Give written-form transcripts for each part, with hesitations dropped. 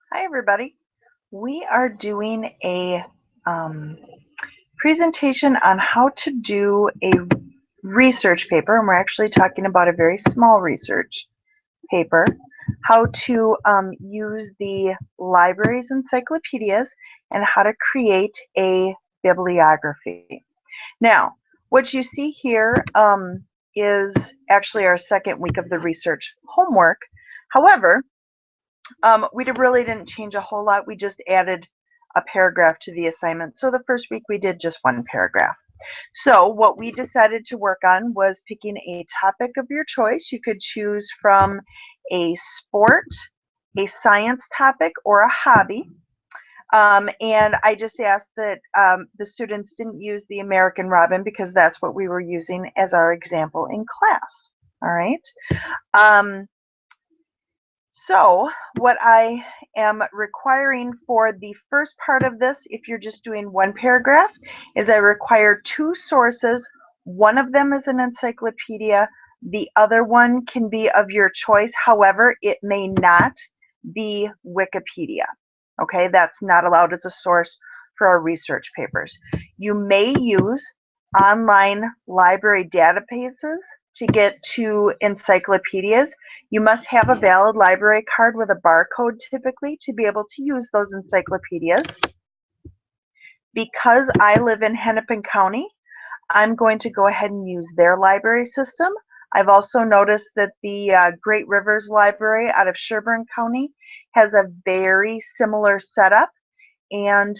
Hi, everybody. We are doing a presentation on how to do a research paper, and we're actually talking about a very small research paper, how to use the library's encyclopedias and how to create a bibliography. Now, what you see here is actually our second week of the research homework. However, we really didn't change a whole lot. We just added a paragraph to the assignment. So the first week we did just one paragraph. So what we decided to work on was picking a topic of your choice. You could choose from a sport, a science topic, or a hobby. And I just asked that the students didn't use the American Robin because that's what we were using as our example in class. All right. So what I am requiring for the first part of this, if you're just doing one paragraph, is I require two sources. One of them is an encyclopedia. The other one can be of your choice. However, it may not be Wikipedia. Okay, that's not allowed as a source for our research papers. You may use online library databases to get to encyclopedias. You must have a valid library card with a barcode typically to be able to use those encyclopedias. Because I live in Hennepin County, I'm going to go ahead and use their library system. I've also noticed that the Great Rivers Library out of Sherburne County has a very similar setup. And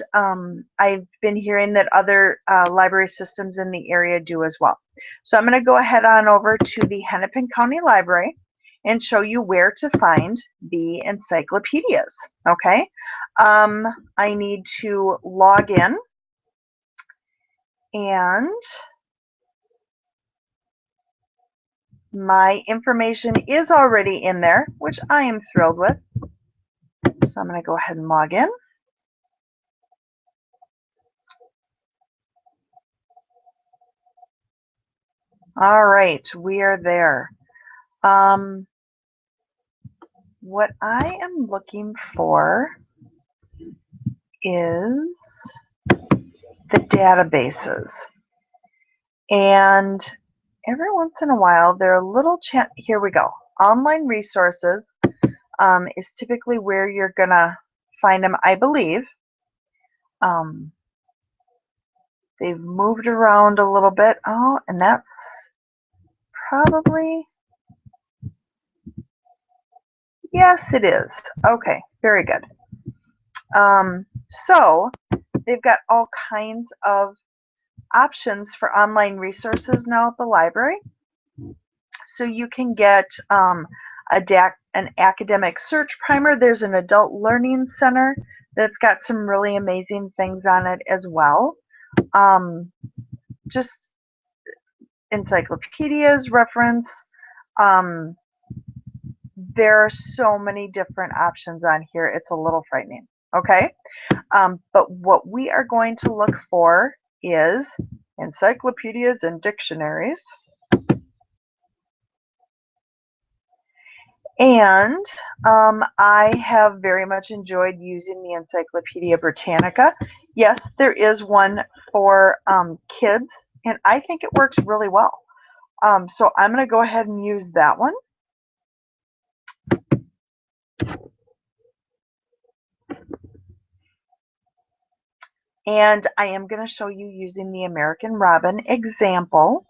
I've been hearing that other library systems in the area do as well. So I'm going to go ahead on over to the Hennepin County Library and show you where to find the encyclopedias. Okay, I need to log in, and my information is already in there, which I am thrilled with. So I'm going to go ahead and log in. All right, we are there. What I am looking for is the databases. And every once in a while, there are little here we go. Online resources is typically where you're going to find them, I believe. They've moved around a little bit. Oh, and that's probably, yes, it is. Okay, very good. So they've got all kinds of options for online resources now at the library. So you can get an academic search primer. There's an adult learning center that's got some really amazing things on it as well. Just encyclopedias, reference. There are so many different options on here. It's a little frightening. Okay, but what we are going to look for is encyclopedias and dictionaries. And I have very much enjoyed using the Encyclopedia Britannica. Yes, there is one for kids, and I think it works really well. So I'm going to go ahead and use that one. And I am going to show you using the American Robin example.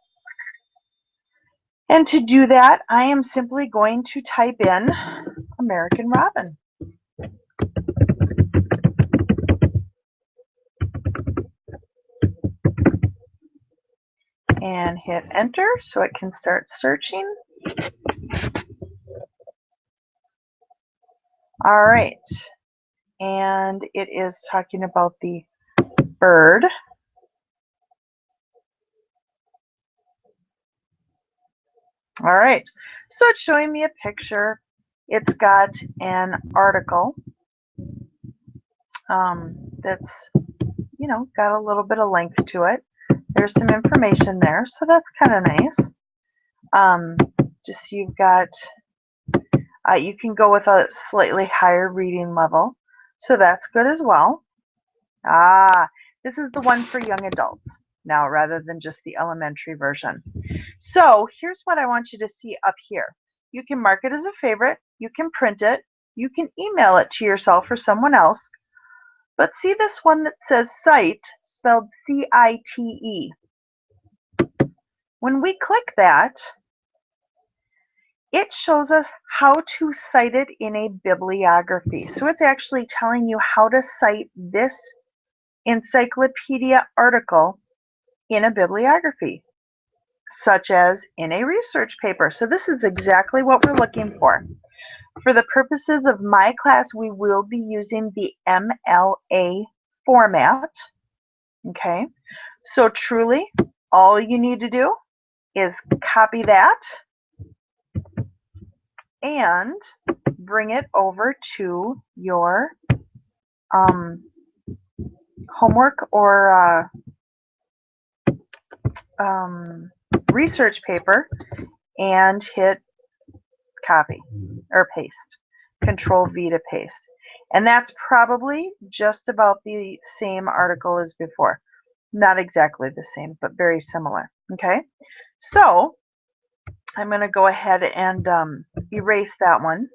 And to do that, I am simply going to type in American Robin. And hit enter so it can start searching. All right. And it is talking about the bird. All right, so it's showing me a picture. It's got an article that's, you know, got a little bit of length to it. There's some information there, so that's kind of nice. Just you've got, you can go with a slightly higher reading level. So that's good as well. Ah, this is the one for young adults now rather than just the elementary version. So here's what I want you to see up here. You can mark it as a favorite, you can print it, you can email it to yourself or someone else. But see this one that says cite, spelled C-I-T-E. When we click that, it shows us how to cite it in a bibliography. So it's actually telling you how to cite this encyclopedia article in a bibliography, such as in a research paper. So this is exactly what we're looking for. For the purposes of my class, we will be using the MLA format. Okay, so truly, all you need to do is copy that and bring it over to your homework or research paper and hit copy or paste. Control V to paste. And that's probably just about the same article as before. Not exactly the same, but very similar. Okay, so I'm going to go ahead and erase that one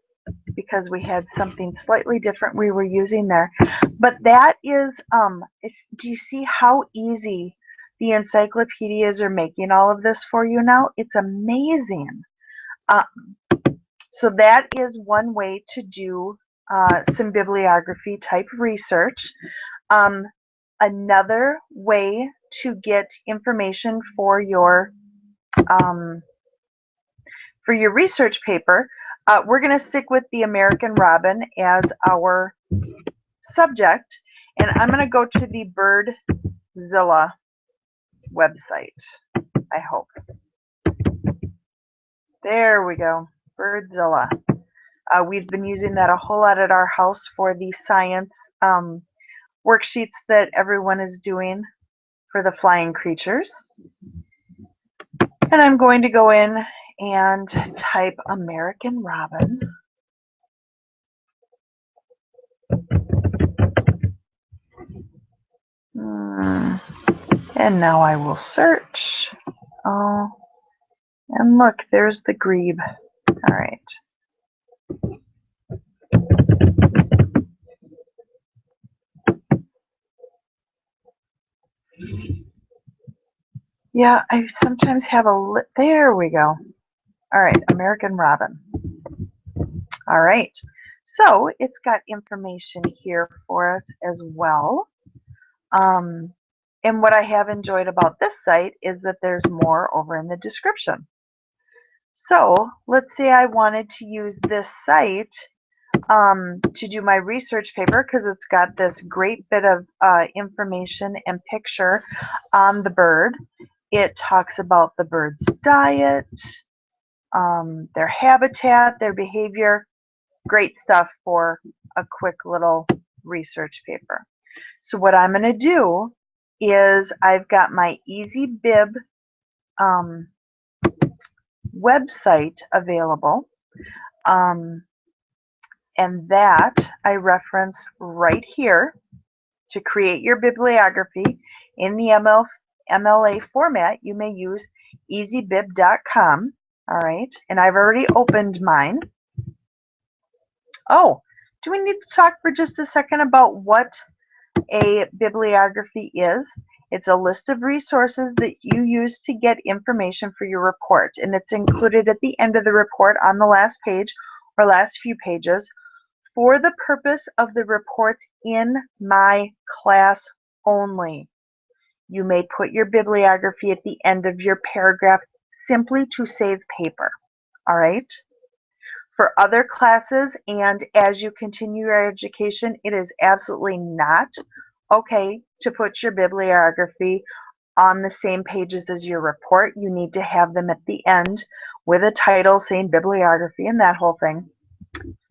because we had something slightly different we were using there. But that is, do you see how easy the encyclopedias are making all of this for you now? It's amazing. So that is one way to do some bibliography type research. Another way to get information for your research paper, we're going to stick with the American robin as our subject, and I'm going to go to the Birdzilla website, I hope. There we go, Birdzilla. We've been using that a whole lot at our house for the science worksheets that everyone is doing for the flying creatures. And I'm going to go in and type American robin. And now I will search. Oh, and look, there's the grebe. All right. Yeah, I sometimes have there we go. All right, American robin. All right, so it's got information here for us as well. And what I have enjoyed about this site is that there's more over in the description. So let's say I wanted to use this site to do my research paper because it's got this great bit of information and picture on the bird. It talks about the bird's diet, their habitat, their behavior. Great stuff for a quick little research paper. So what I'm going to do is I've got my EasyBib website available, and that I reference right here to create your bibliography in the MLA format. You may use easybib.com. All right, and I've already opened mine. Oh, do we need to talk for just a second about what a bibliography is? It's a list of resources that you use to get information for your report, and it's included at the end of the report on the last page or last few pages for the purpose of the reports in my class only. You may put your bibliography at the end of your paragraph simply to save paper. All right? For other classes and as you continue your education, it is absolutely not okay to put your bibliography on the same pages as your report. You need to have them at the end with a title saying bibliography and that whole thing.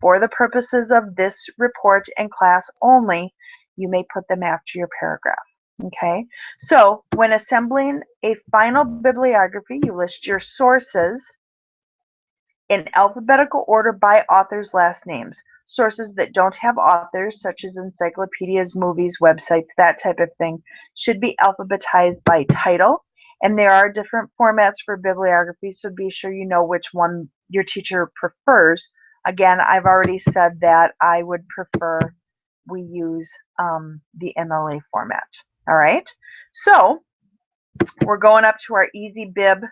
For the purposes of this report and class only, you may put them after your paragraph. Okay, so when assembling a final bibliography, you list your sources in alphabetical order by author's last names. sources that don't have authors, such as encyclopedias, movies, websites, that type of thing, should be alphabetized by title. And there are different formats for bibliography, so be sure you know which one your teacher prefers. Again, I've already said that I would prefer we use the MLA format. All right, so we're going up to our EasyBib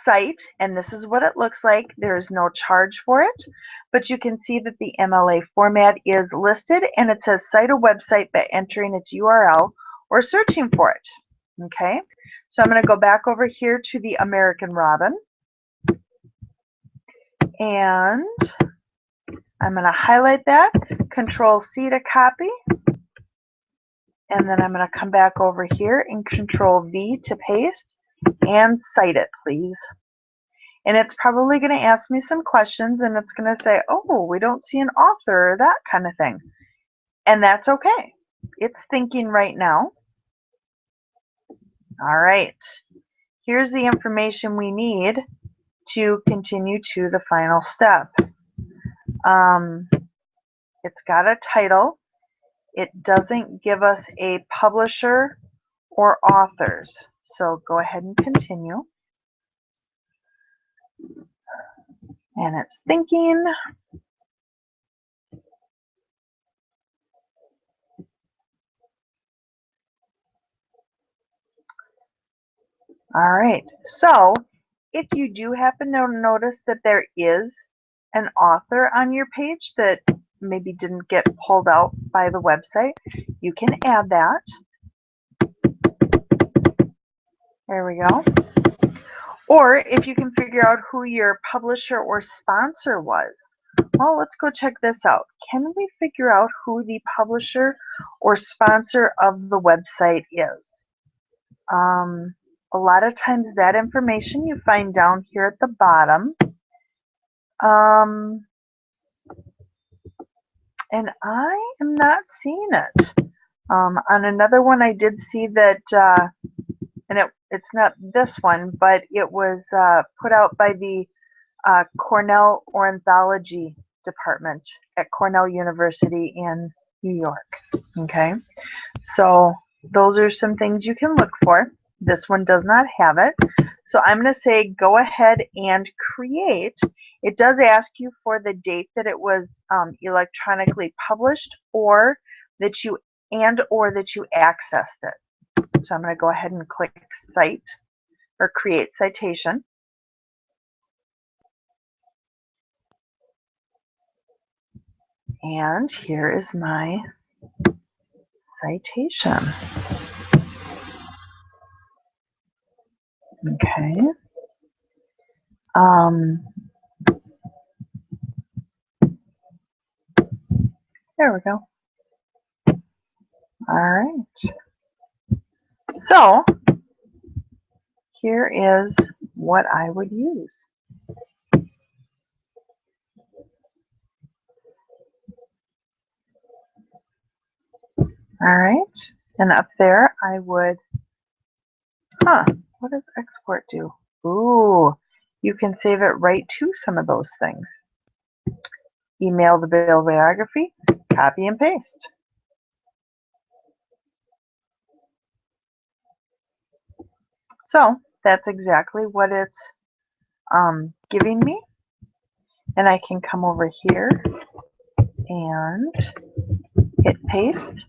site, and this is what it looks like. There is no charge for it, but you can see that the MLA format is listed, and it says cite a website by entering its URL or searching for it. Okay, so I'm going to go back over here to the American Robin, and I'm going to highlight that, Control C to copy, and then I'm going to come back over here and Control V to paste, and cite it, please. And it's probably going to ask me some questions, and it's going to say, oh, we don't see an author, or that kind of thing. And that's okay. It's thinking right now. All right. Here's the information we need to continue to the final step. It's got a title. It doesn't give us a publisher or authors. So go ahead and continue. And it's thinking. All right, so if you do happen to notice that there is an author on your page that maybe didn't get pulled out by the website, you can add that. There we go. Or if you can figure out who your publisher or sponsor was. Well, let's go check this out. Can we figure out who the publisher or sponsor of the website is? A lot of times that information you find down here at the bottom. And I am not seeing it. On another one I did see that, and it's not this one, but it was put out by the Cornell Ornithology Department at Cornell University in New York. Okay, so those are some things you can look for. This one does not have it. So I'm going to say go ahead and create. It does ask you for the date that it was electronically published, or that you accessed it. So I'm going to go ahead and click Cite or Create Citation. And here is my citation. Okay. There we go. All right. So here is what I would use. All right. And up there I would, what does export do? Ooh, you can save it right to some of those things. Email the bibliography, copy and paste. So that's exactly what it's giving me. And I can come over here and hit paste.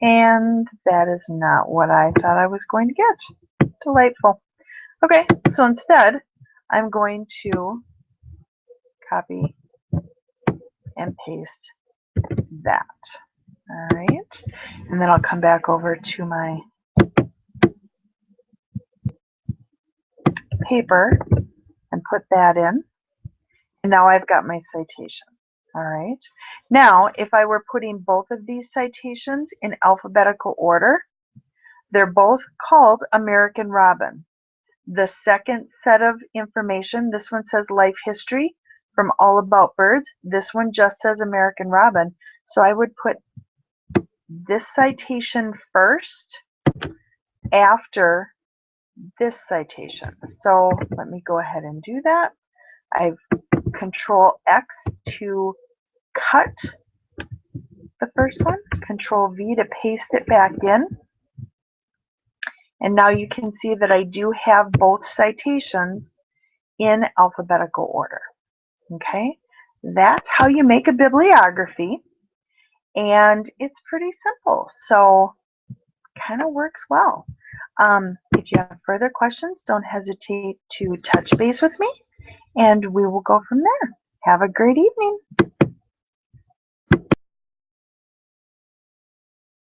And that is not what I thought I was going to get. Delightful. Okay, so instead, I'm going to copy and paste that. All right, and then I'll come back over to my paper and put that in. And now I've got my citation. All right. Now, if I were putting both of these citations in alphabetical order, they're both called American Robin. The second set of information, this one says Life History from All About Birds. This one just says American Robin. So I would put this citation first after this citation. So let me go ahead and do that. I've Control X to cut the first one, Control V to paste it back in. And now you can see that I do have both citations in alphabetical order. Okay, that's how you make a bibliography, and it's pretty simple, so kind of works well. If you have further questions, don't hesitate to touch base with me, and we will go from there. Have a great evening.